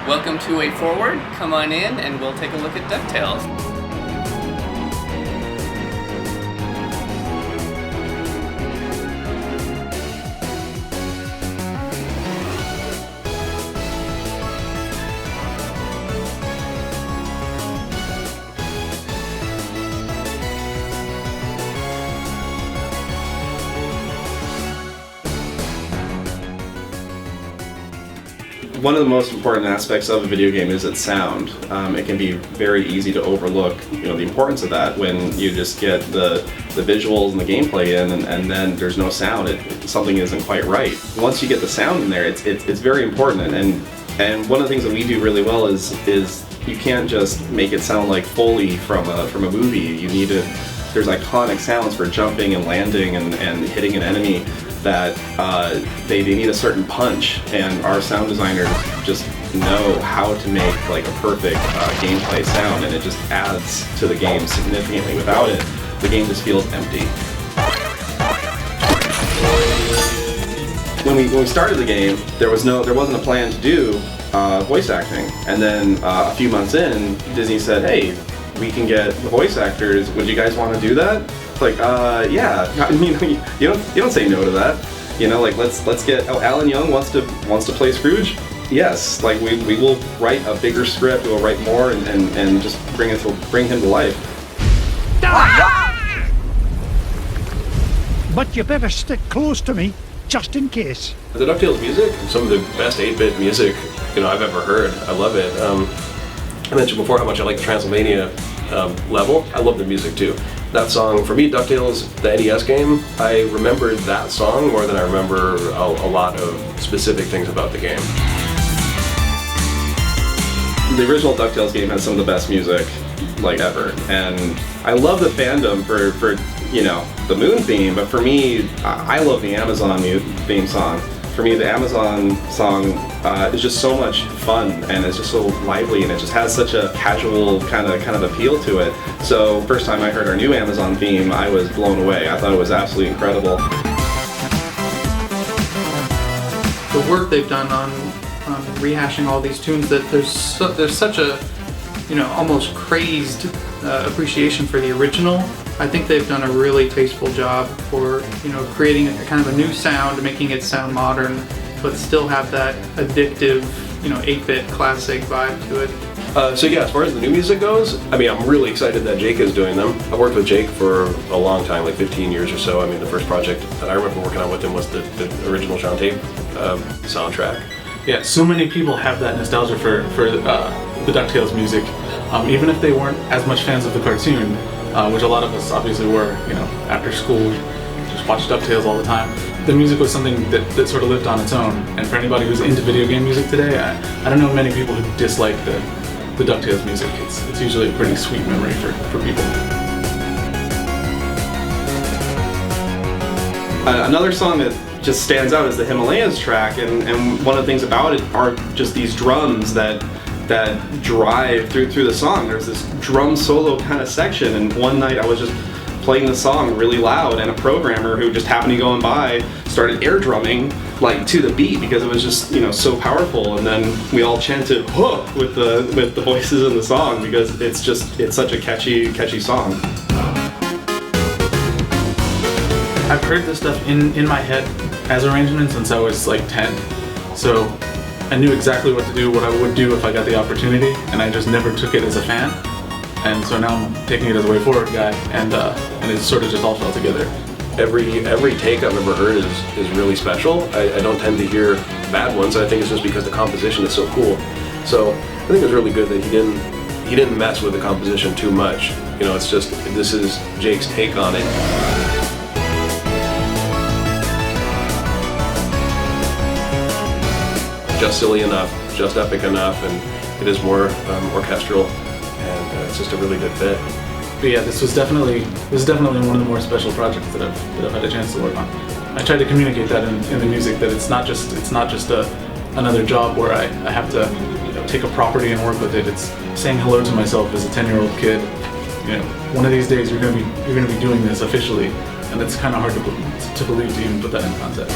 Welcome to Way Forward. Come on in and we'll take a look at DuckTales. One of the most important aspects of a video game is its sound. It can be very easy to overlook, the importance of that when you just get the visuals and the gameplay in, and then there's no sound. Something isn't quite right. Once you get the sound in there, it's very important. And one of the things that we do really well is you can't just make it sound like Foley from a movie. You need to. There's iconic sounds for jumping and landing and hitting an enemy that they need a certain punch, and our sound designers just know how to make like a perfect gameplay sound, and it just adds to the game significantly. Without it, the game just feels empty. When we started the game, there wasn't a plan to do voice acting, and then a few months in, Disney said, "Hey, we can get the voice actors. Would you guys want to do that?" Like, yeah. I mean, you don't say no to that. Let's get. Oh, Alan Young wants to play Scrooge. Yes, like we will write a bigger script. We'll write more and just bring him to life. But you better stick close to me, just in case. The DuckTales music, some of the best 8-bit music I've ever heard. I love it. I mentioned before how much I like the Transylvania level. I love the music too. That song, for me, DuckTales, the NES game, I remembered that song more than I remember a lot of specific things about the game. The original DuckTales game has some of the best music ever, and I love the fandom for the Moon theme, but for me, I love the Amazon theme song. For me, the Amazon song is just so much fun, and it's just so lively, and it just has such a casual kind of appeal to it. So first time I heard our new Amazon theme, I was blown away. I thought it was absolutely incredible. The work they've done on rehashing all these tunes, that there's such a almost crazed appreciation for the original. I think they've done a really tasteful job for creating a kind of a new sound, making it sound modern, but still have that addictive 8-bit classic vibe to it. So yeah, as far as the new music goes, I'm really excited that Jake is doing them. I've worked with Jake for a long time, like 15 years or so. The first project that I remember working on with him was the original Shantae soundtrack. Yeah, so many people have that nostalgia for the DuckTales music, even if they weren't as much fans of the cartoon, which a lot of us obviously were. After school, just watched DuckTales all the time. The music was something that sort of lived on its own, and for anybody who's into video game music today, I don't know many people who dislike the DuckTales music. It's usually a pretty sweet memory for people. Another song that just stands out is the Himalayas track, and one of the things about it are just these drums that drive through the song. There's this drum solo kind of section, and one night I was just playing the song really loud, and a programmer who just happened to be going by started air drumming to the beat because it was just so powerful, and then we all chanted "Huh" with the voices in the song because it's such a catchy song. I've heard this stuff in my head as arrangements since I was like 10, so I knew exactly what to do, what I would do if I got the opportunity, and I just never took it as a fan. And so now I'm taking it as a Way Forward guy, and it sort of just all fell together. Every take I've ever heard is really special. I don't tend to hear bad ones. I think it's just because the composition is so cool. So I think it's really good that he didn't mess with the composition too much. It's just, this is Jake's take on it. Just silly enough, just epic enough, and it is more orchestral, and it's just a really good fit. But yeah, this is definitely one of the more special projects that I've had a chance to work on. I tried to communicate that in the music, that it's not just another job where I have to take a property and work with it. It's saying hello to myself as a 10-year-old kid. One of these days you're gonna be doing this officially, and it's kind of hard to believe to even put that in context.